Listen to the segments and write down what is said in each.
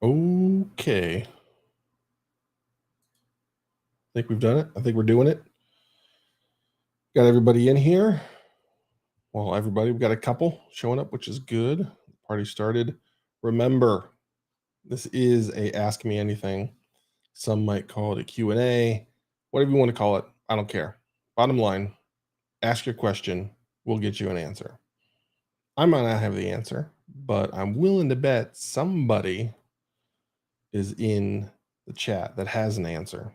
Okay. I think we've done it. I think we're doing it. Got everybody in here. Well, everybody, we've got a couple showing up, which is good. The party started. Remember, this is a Ask Me Anything. Some might call it a Q&A. Whatever you want to call it. I don't care. Bottom line, ask your question. We'll get you an answer. I might not have the answer, but I'm willing to bet somebody is in the chat that has an answer.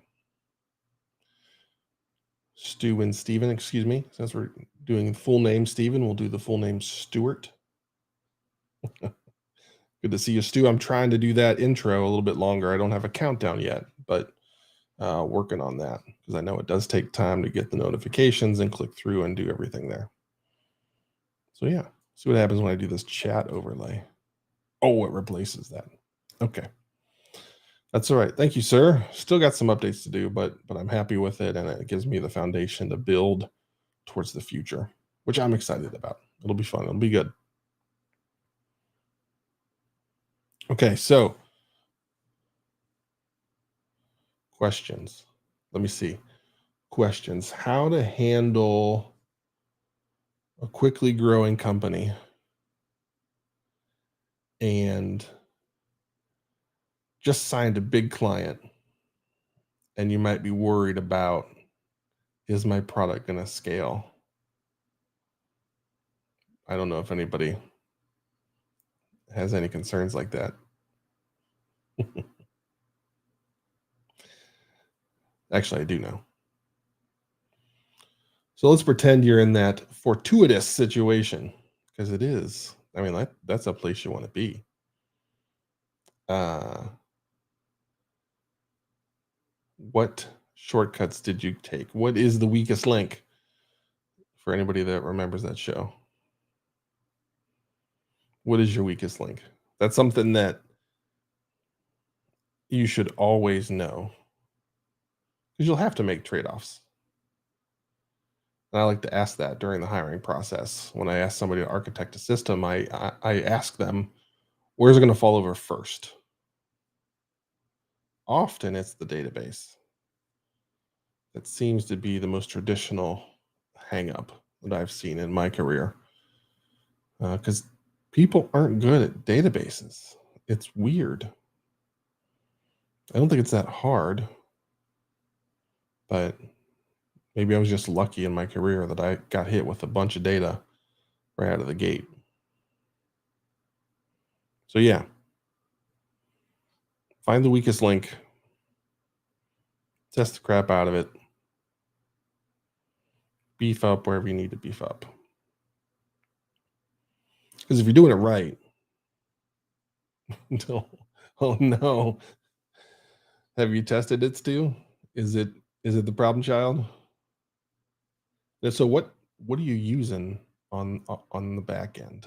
Stu and Steven, excuse me. Since we're doing full name Steven, we'll do the full name Stuart. Good to see you, Stu. I'm trying to do that intro a little bit longer. I don't have a countdown yet, but working on that because I know it does take time to get the notifications and click through and do everything there. So yeah, see what happens when I do this chat overlay. Oh, it replaces that. Okay. That's all right. Thank you, sir. Still got some updates to do, but I'm happy with it, and it gives me the foundation to build towards the future, which I'm excited about. It'll be fun. It'll be good. Okay, so questions. Let me see. Questions. How to handle a quickly growing company and just signed a big client, and you might be worried about, is my product going to scale? I don't know if anybody has any concerns like that. Actually, I do know. So let's pretend you're in that fortuitous situation, because it is. I mean, that's a place you want to be. What shortcuts did you take? What is the weakest link for anybody that remembers that show? What is your weakest link? That's something that you should always know because you'll have to make trade-offs. And I like to ask that during the hiring process. When I ask somebody to architect a system, I ask them, where's it going to fall over first? Often it's the database. That seems to be the most traditional hang up that I've seen in my career. Because people aren't good at databases. It's weird. I don't think it's that hard, but maybe I was just lucky in my career that I got hit with a bunch of data right out of the gate. So yeah, find the weakest link, test the crap out of it, beef up wherever you need to beef up. Because if you're doing it right, no, oh no, have you tested it, Stu? Is it the problem child? So what are you using on the back end?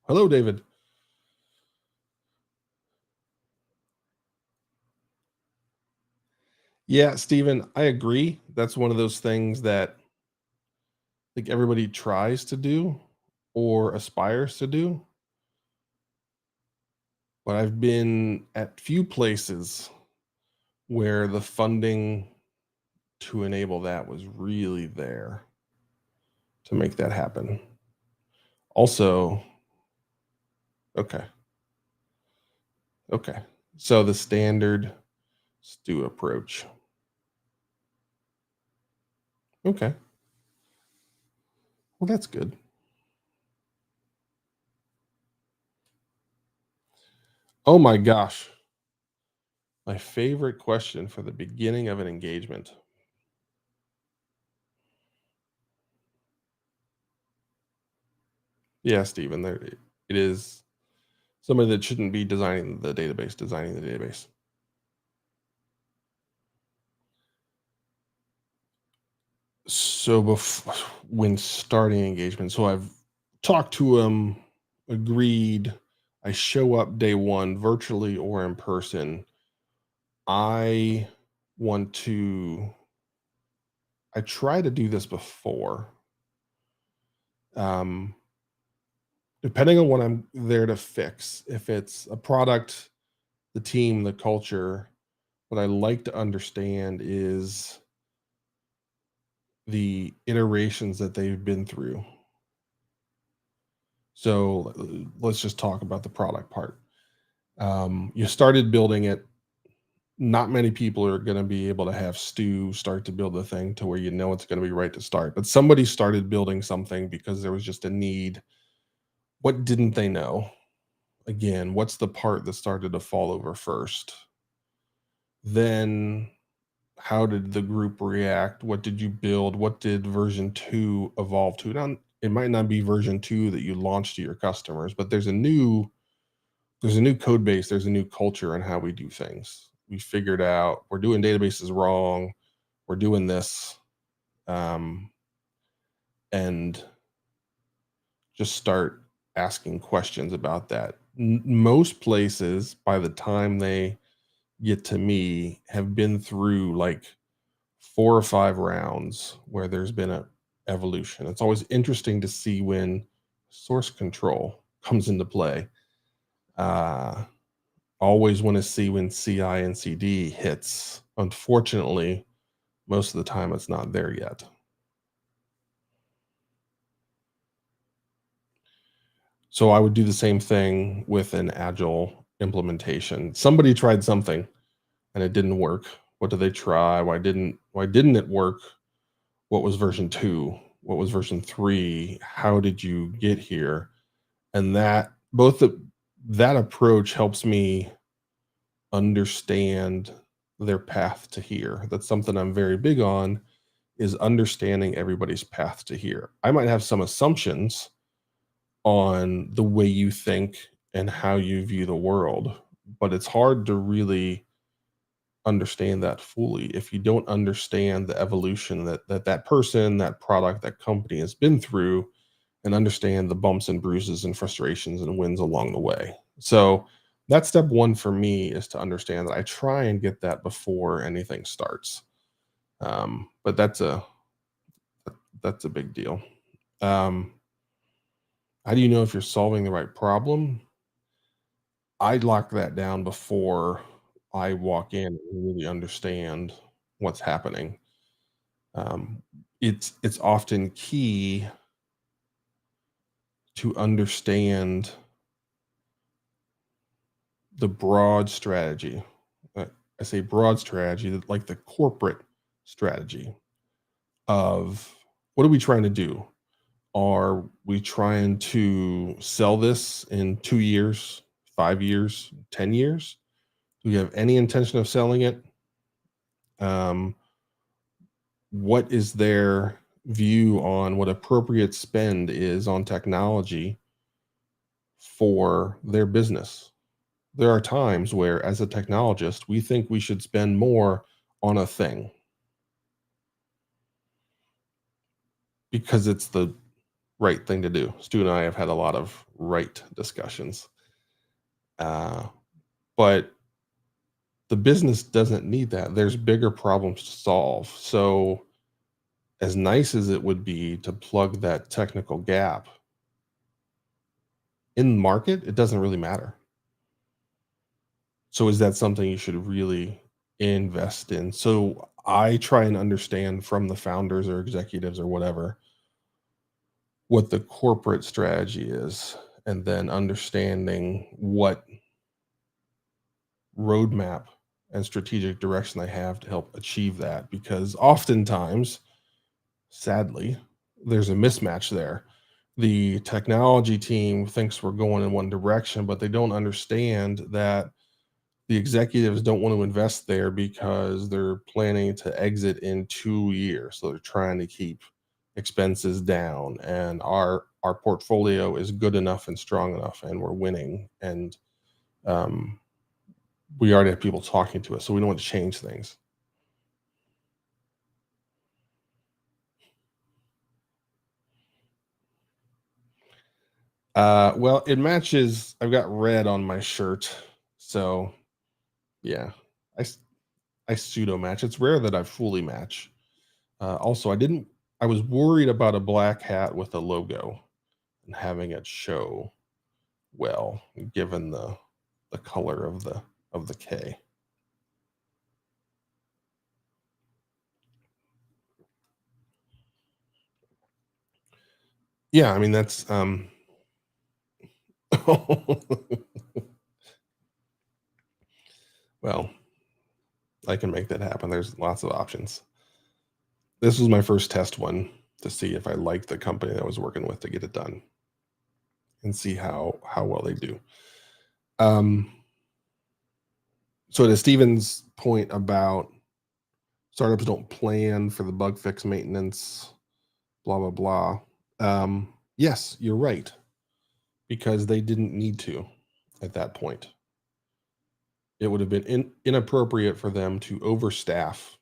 Hello, David. Yeah, Stephen, I agree. That's one of those things that I think everybody tries to do or aspires to do. But I've been at few places where the funding to enable that was really there to make that happen. Also, okay. Okay. So the standard stew approach. Okay. Well, that's good. Oh my gosh. My favorite question for the beginning of an engagement. Yeah, Stephen, there it is. Somebody that shouldn't be designing the database. So when starting engagement, so I've talked to him, agreed. I show up day one, virtually or in person. I want to. I try to do this before. Um, depending on what I'm there to fix. If it's a product, the team, the culture, what I like to understand is the iterations that they've been through. So let's just talk about the product part. You started building it. Not many people are going to be able to have Stu start to build the thing to where you know it's going to be right to start. But somebody started building something because there was just a need. What didn't they know? Again, what's the part that started to fall over first? Then how did the group react? What did you build? What did version 2 evolve to? Now, it might not be version 2 that you launch to your customers, but there's a new code base, there's a new culture in how we do things. We figured out we're doing databases wrong, we're doing this, um, and just start asking questions about that. Most places, by the time they get to me, have been through like 4 or 5 rounds where there's been a evolution. It's always interesting to see when source control comes into play. Uh, Always want to see when CI and CD hits. Unfortunately, most of the time it's not there yet. So I would do the same thing with an agile implementation. Somebody tried something and it didn't work. What did they try? Why didn't it work? What was version 2? What was version 3? How did you get here? And that approach helps me understand their path to here. That's something I'm very big on, is understanding everybody's path to here. I might have some assumptions on the way you think and how you view the world, but it's hard to really understand that fully if you don't understand the evolution that person, that product, that company has been through, and understand the bumps and bruises and frustrations and wins along the way. So that's step one for me, is to understand that. I try and get that before anything starts. But that's a big deal. Um, how do you know if you're solving the right problem? I lock that down before I walk in and really understand what's happening. Um, it's often key to understand the broad strategy. Uh, I say broad strategy, like the corporate strategy of what are we trying to do? Are we trying to sell this in 2 years, 5 years, 10 years? Do we have any intention of selling it? Um, what is their view on what appropriate spend is on technology for their business? There are times where, as a technologist, we think we should spend more on a thing because it's the right thing to do. Stu and I have had a lot of right discussions. Uh, but the business doesn't need that. There's bigger problems to solve. So, as nice as it would be to plug that technical gap in market, it doesn't really matter. So, is that something you should really invest in? So, I try and understand from the founders or executives or whatever what the corporate strategy is, and then understanding what roadmap and strategic direction they have to help achieve that. Because oftentimes, sadly, there's a mismatch there. The technology team thinks we're going in one direction, but they don't understand that the executives don't want to invest there because they're planning to exit in 2 years. So they're trying to keep expenses down, and our portfolio is good enough and strong enough, and we're winning. And um, we already have people talking to us, so we don't want to change things. Well, it matches. I've got red on my shirt, so yeah, I s- I pseudo match. It's rare that I fully match. Also, I didn't. I was worried about a black hat with a logo and having it show. well, given the color of the K. Yeah, I mean that's well, I can make that happen. There's lots of options. This was my first test one to see if I liked the company that I was working with to get it done and see how well they do. Um, so to Steven's point about startups don't plan for the bug fix maintenance, blah blah blah. Yes, you're right, because they didn't need to at that point. It would have been inappropriate for them to overstaff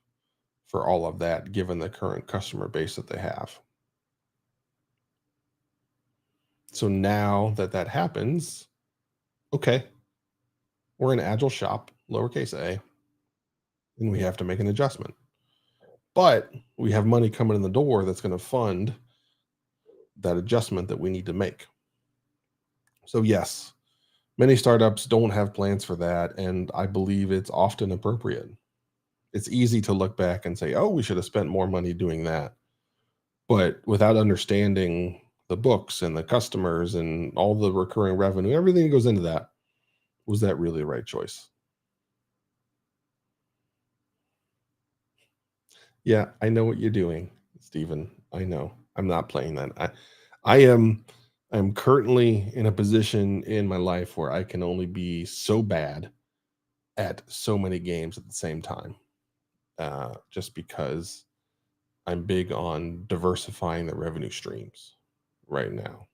for all of that, given the current customer base that they have. So now that that happens, okay, we're an agile shop, lowercase a, and we have to make an adjustment. But we have money coming in the door that's going to fund that adjustment that we need to make. So, yes, many startups don't have plans for that. And I believe it's often appropriate. It's easy to look back and say, oh, we should have spent more money doing that. But without understanding the books and the customers and all the recurring revenue, everything that goes into that, was that really the right choice? Yeah, I know what you're doing, Stephen. I know. I'm not playing that. I'm currently in a position in my life where I can only be so bad at so many games at the same time. Just because I'm big on diversifying the revenue streams right now.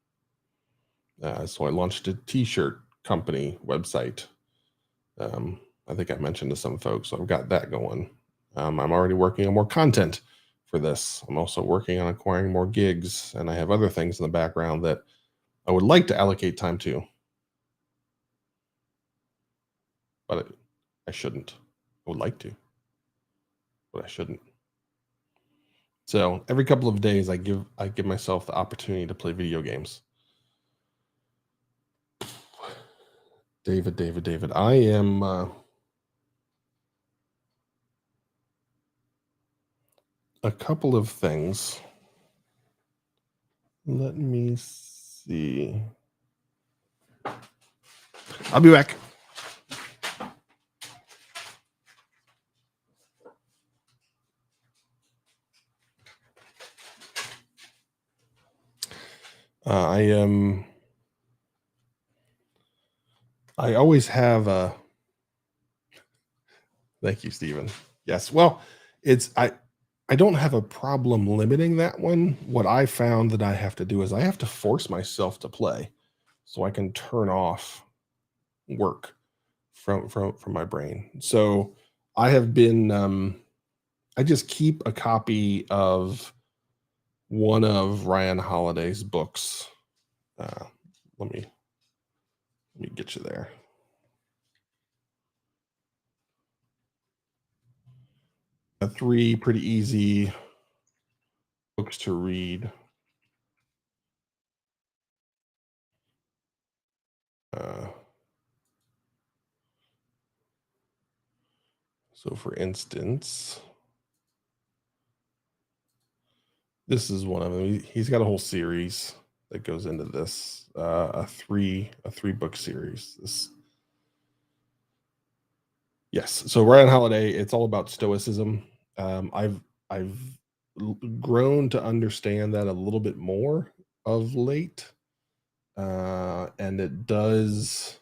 So I launched a t-shirt company website. I think I mentioned to some folks, so I've got that going. I'm already working on more content for this. I'm also working on acquiring more gigs, and I have other things in the background that I would like to allocate time to, but I shouldn't. I would like to, but I shouldn't. So every couple of days, I give myself the opportunity to play video games. David. I am a couple of things. Let me see. I'll be back. I am. I always have a. Thank you, Stephen. Yes. Well, it's I don't have a problem limiting that one. What I found that I have to do is I have to force myself to play so I can turn off work from my brain. So I have been I just keep a copy of one of Ryan Holiday's books. Uh, let me get you there. Three pretty easy books to read. Uh, so, for instance, this is one of them. He's got a whole series that goes into this. A three book series. Yes. So Ryan Holiday, it's all about stoicism. I've grown to understand that a little bit more of late, and it does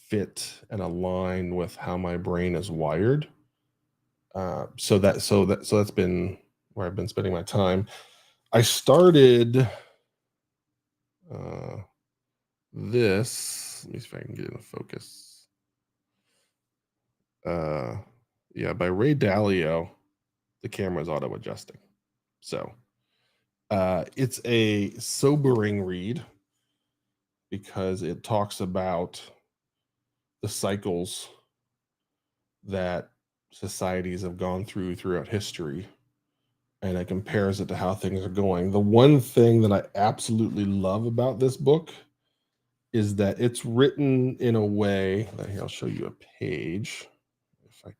fit and align with how my brain is wired. So that's been where I've been spending my time. I started uh, this. Let me see if I can get in focus. Uh, yeah, by Ray Dalio. The camera's auto adjusting. So it's a sobering read because it talks about the cycles that societies have gone throughout history, and it compares it to how things are going. The one thing that I absolutely love about this book is that it's written in a way that here, I'll show you a page if I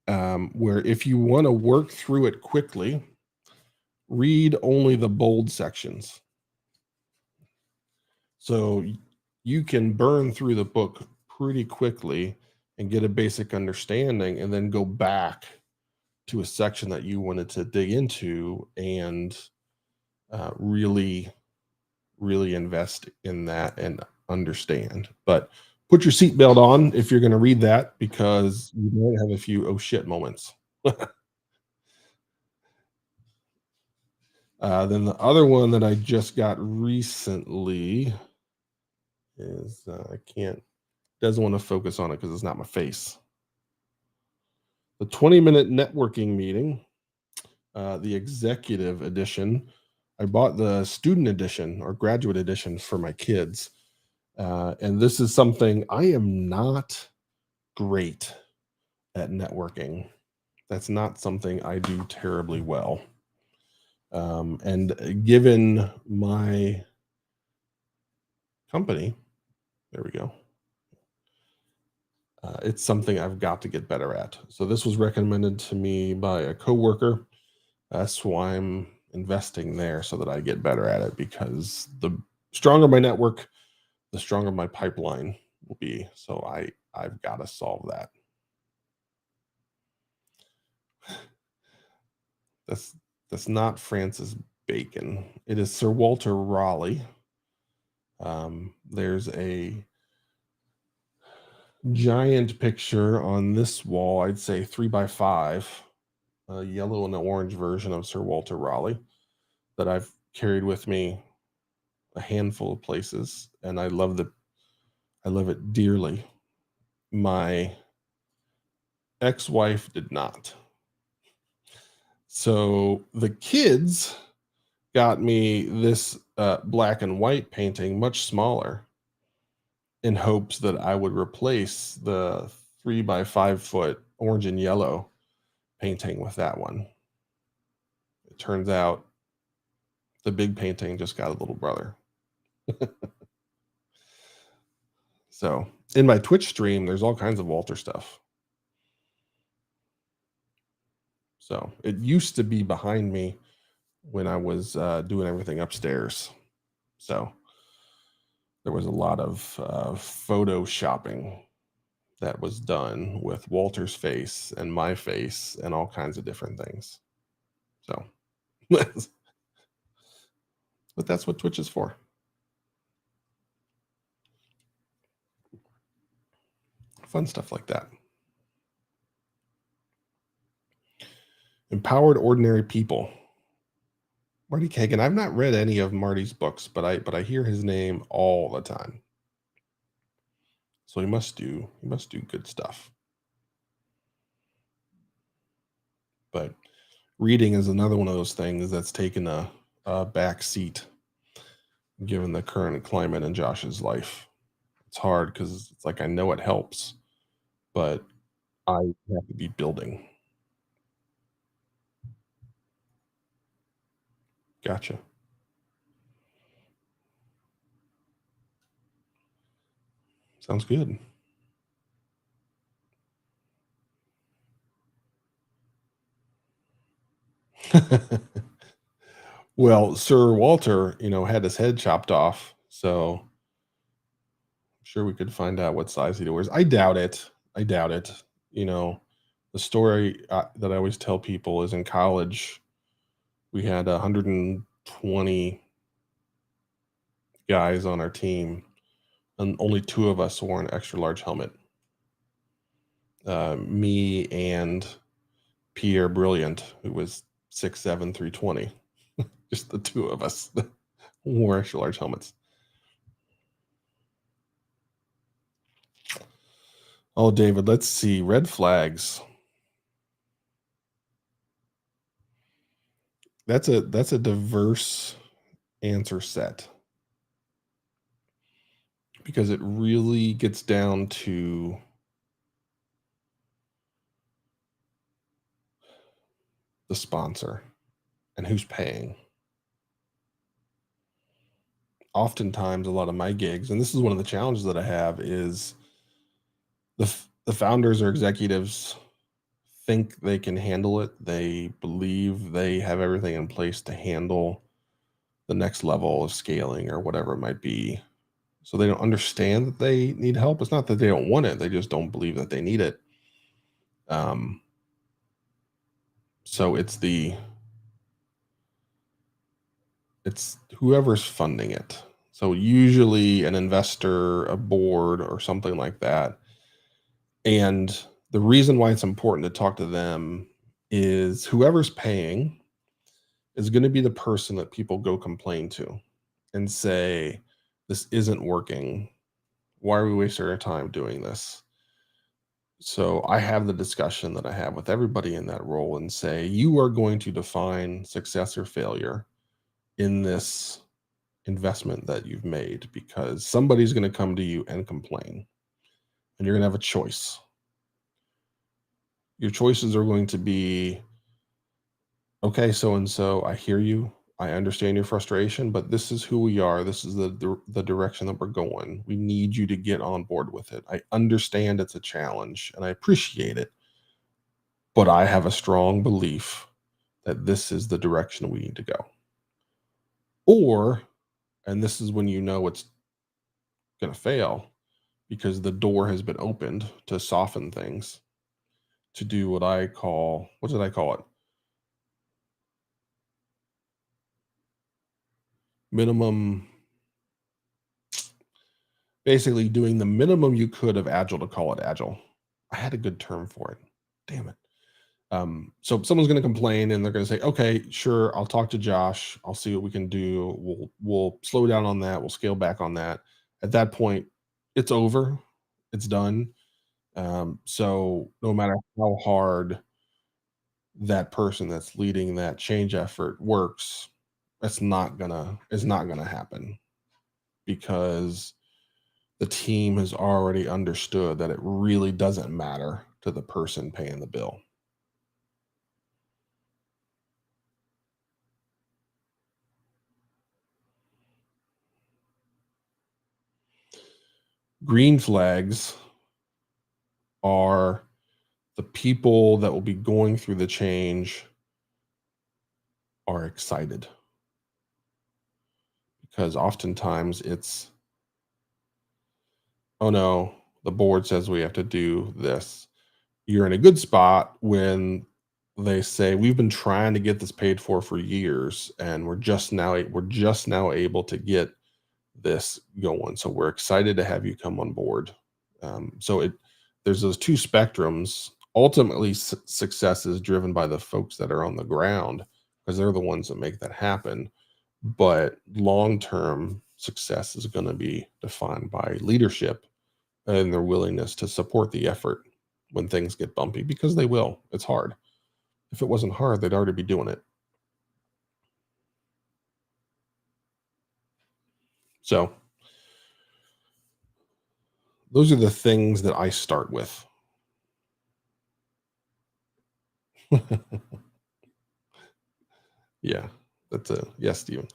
can, where if you want to work through it quickly, read only the bold sections. So you can burn through the book pretty quickly and get a basic understanding and then go back to a section that you wanted to dig into and really, really invest in that and understand. But put your seatbelt on if you're going to read that because you might have a few oh shit moments. Then the other one that I just got recently is I can't doesn't want to focus on it because it's not my face. The 20-minute networking meeting, the executive edition. I bought the student edition or graduate edition for my kids. And this is something I am not great at networking. That's not something I do terribly well. And given my company, there we go. It's something I've got to get better at. So this was recommended to me by a coworker. That's why I'm investing there so that I get better at it because the stronger my network, the stronger my pipeline will be. So I've got to solve that. That's that's not Francis Bacon. It is Sir Walter Raleigh. There's a giant picture on this wall. I'd say 3 by 5, a yellow and orange version of Sir Walter Raleigh that I've carried with me a handful of places, and I love it dearly. My ex-wife did not. So the kids got me this black and white painting, much smaller, in hopes that I would replace the 3 by 5 foot orange and yellow painting with that one. It turns out the big painting just got a little brother. So in my Twitch stream, there's all kinds of Walter stuff. So it used to be behind me when I was doing everything upstairs. So there was a lot of photoshopping that was done with Walter's face and my face and all kinds of different things. So, but that's what Twitch is for. Fun stuff like that. Empowered Ordinary People. Marty Kagan. I've not read any of Marty's books, but I hear his name all the time. So he must do good stuff. But reading is another one of those things that's taken a back seat given the current climate in Josh's life. It's hard because it's like I know it helps, but I have to be building. Gotcha. Sounds good. Well, Sir Walter, had his head chopped off, so I'm sure we could find out what size he wears. I doubt it. I doubt it. You know, the story that I always tell people is in college, we had 120 guys on our team, and only two of us wore an extra large helmet. Me and Pierre Brilliant, who was 6'7", 320. Just the two of us wore extra large helmets. Oh, David, let's see. Red flags. That's a diverse answer set because it really gets down to the sponsor and who's paying. oftentimes a lot of my gigs, and this is one of the challenges that I have, is the founders or executives think they can handle it. They believe they have everything in place to handle the next level of scaling or whatever it might be. So they don't understand that they need help. It's not that they don't want it; they just don't believe that they need it. Um, so it's whoever's funding it. So usually an investor, a board, or something like that. And the reason why it's important to talk to them is whoever's paying is going to be the person that people go complain to and say, this isn't working. Why are we wasting our time doing this? So I have the discussion that I have with everybody in that role and say, you are going to define success or failure in this investment that you've made, because somebody's going to come to you and complain, and you're going to have a choice. Your choices are going to be, okay, so and so, I hear you. I understand your frustration, but this is who we are. This is the direction that we're going. We need you to get on board with it. I understand it's a challenge and I appreciate it, but I have a strong belief that this is the direction we need to go. Or, and this is when you know it's going to fail, because the door has been opened to soften things, to do what I call, what did I call it? Minimum, basically doing the minimum you could of agile to call it agile. I had a good term for it. Damn it. So someone's going to complain and they're going to say, okay, sure, I'll talk to Josh. I'll see what we can do. We'll slow down on that. We'll scale back on that. At that point, it's over. It's done. So no matter how hard that person that's leading that change effort works, it's not gonna happen, because the team has already understood that it really doesn't matter to the person paying the bill. Green flags are the people that will be going through the change are excited, because oftentimes it's, oh no, the board says we have to do this. You're in a good spot when they say, we've been trying to get this paid for years, and we're just now able to get this going, so we're excited to have you come on board. So it there's those two spectrums. Ultimately, success is driven by the folks that are on the ground, because they're the ones that make that happen. But long term success is going to be defined by leadership and their willingness to support the effort when things get bumpy, because they will. It's hard. If it wasn't hard, they'd already be doing it. So those are the things that I start with. Yeah, that's a yes, Steven.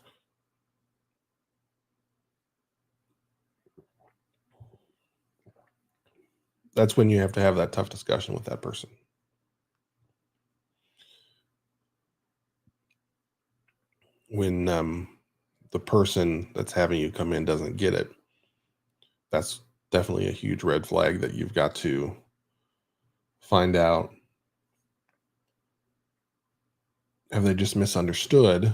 That's when you have to have that tough discussion with that person. When the person that's having you come in doesn't get it, that's definitely a huge red flag that you've got to find out, have they just misunderstood,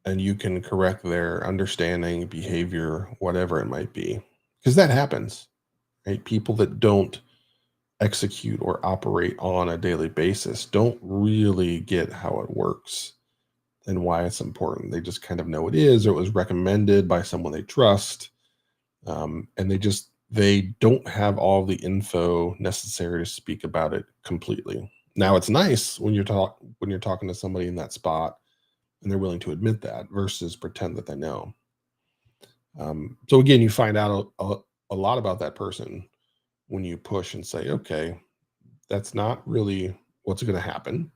and you can correct their understanding, behavior, whatever it might be. Because that happens, right? People that don't execute or operate on a daily basis don't really get how it works and why it's important. They just kind of know it is, or it was recommended by someone they trust, and they don't have all the info necessary to speak about it completely. Now, it's nice when you're talking to somebody in that spot and they're willing to admit that versus pretend that they know. So again, you find out a lot about that person when you push and say, okay, that's not really what's going to happen.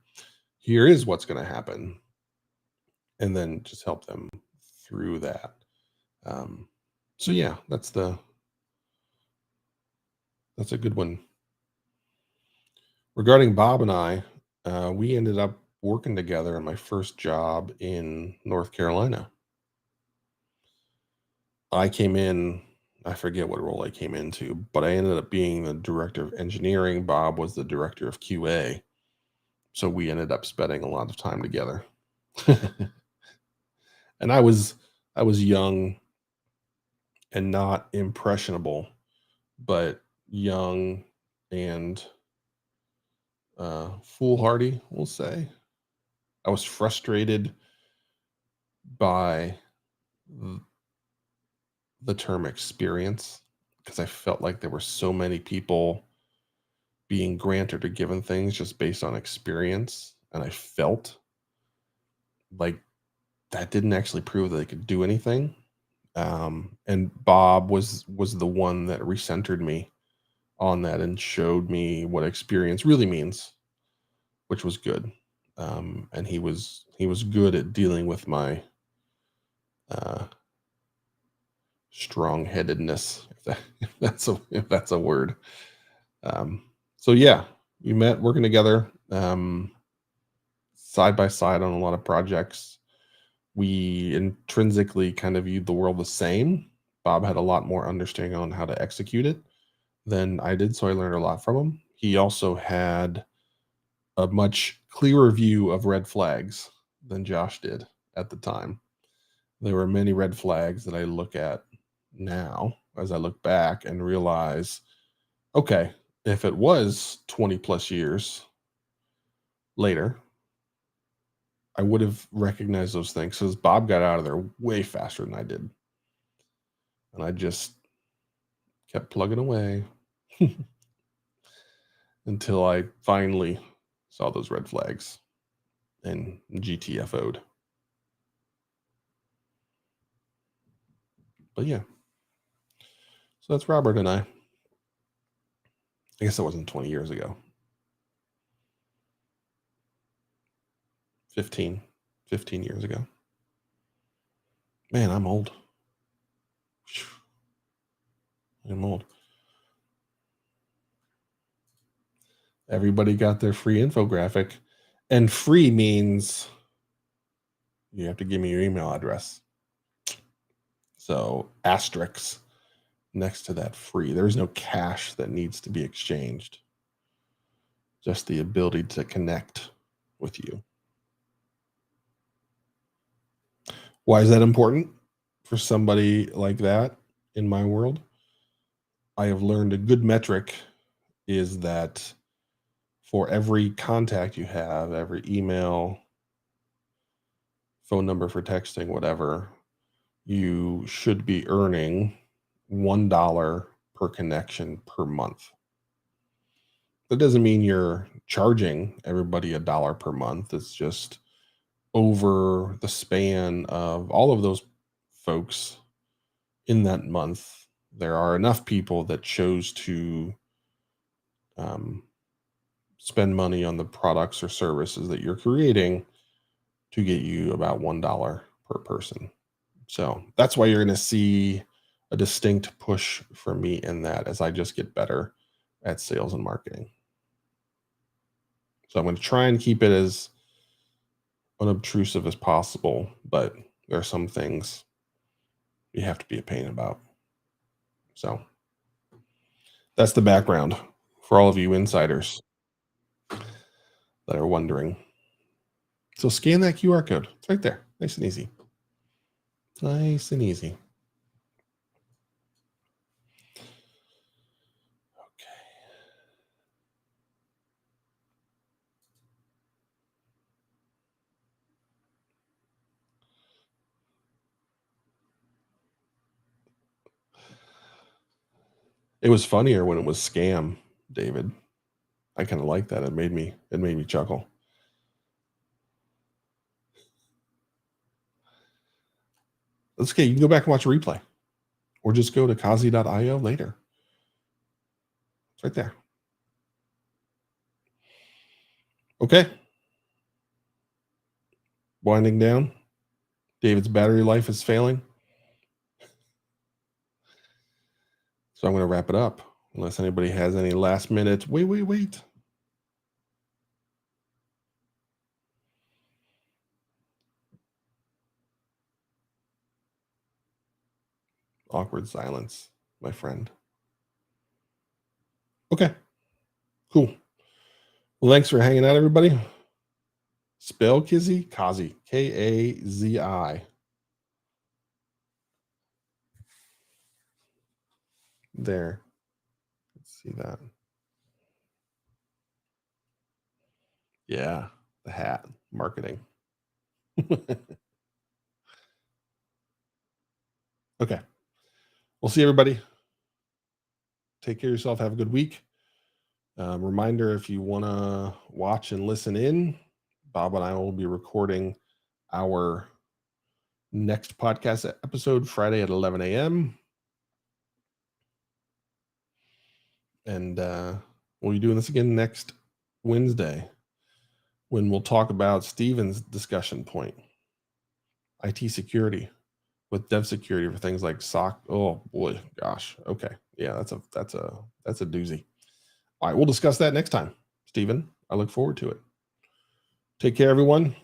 Here is what's going to happen, and then just help them through that. Um, so yeah, that's a good one. Regarding Bob and I, we ended up working together in my first job in North Carolina. I came in, I forget what role I came into, but I ended up being the director of engineering. Bob was the director of QA. So we ended up spending a lot of time together. And I was young and not impressionable, but young and foolhardy, we'll say. I was frustrated by th- the term experience because I felt like there were so many people being granted or given things just based on experience. And I felt like that didn't actually prove that they could do anything. And Bob was the one that recentered me on that and showed me what experience really means, which was good. And he was good at dealing with my uh, strong-headedness, if that's a word. Um, so yeah, we met working together side by side on a lot of projects. We intrinsically kind of viewed the world the same. Bob had a lot more understanding on how to execute it than I did, so I learned a lot from him. He also had a much clearer view of red flags than Josh did at the time. There were many red flags that I look at now as I look back and realize, okay, if it was 20 plus years later, I would have recognized those things because Bob got out of there way faster than I did. And I just kept plugging away until I finally saw those red flags and GTFO'd. But yeah, so that's Robert and I. I guess that wasn't 20 years ago. 15, 15 years ago. Man, I'm old. I'm old. Everybody got their free infographic. And free means you have to give me your email address. So asterisks next to that free. There's no cash that needs to be exchanged. Just the ability to connect with you. Why is that important for somebody like that in my world? I have learned a good metric is that for every contact you have, every email, phone number for texting, whatever, you should be earning $1 per connection per month. That doesn't mean you're charging everybody $1 per month. It's just over the span of all of those folks in that month, there are enough people that chose to um, spend money on the products or services that you're creating to get you about $1 per person. So that's why you're going to see a distinct push for me in that as I just get better at sales and marketing. So I'm going to try and keep it as unobtrusive as possible, but there are some things you have to be a pain about. So that's the background for all of you insiders that are wondering. So scan that QR code. It's right there. Nice and easy. Nice and easy. It was funnier when it was scam, David. I kind of like that. It made me chuckle. That's okay. You can go back and watch a replay or just go to kazi.io later. It's right there. Okay. Winding down. David's battery life is failing. So I'm going to wrap it up unless anybody has any last minute. Wait. Awkward silence, my friend. Okay, cool. Well, thanks for hanging out, everybody. Spell Kazi, Kazi. There. Let's see that. Yeah, the hat marketing. Okay. We'll see everybody. Take care of yourself. Have a good week. Reminder, if you want to watch and listen in, Bob and I will be recording our next podcast episode Friday at 11 a.m. And we'll be doing this again next Wednesday when we'll talk about Steven's discussion point, IT security with dev security for things like SOC. Oh boy, gosh. Okay. Yeah, that's a doozy. All right, we'll discuss that next time, Steven. I look forward to it. Take care, everyone.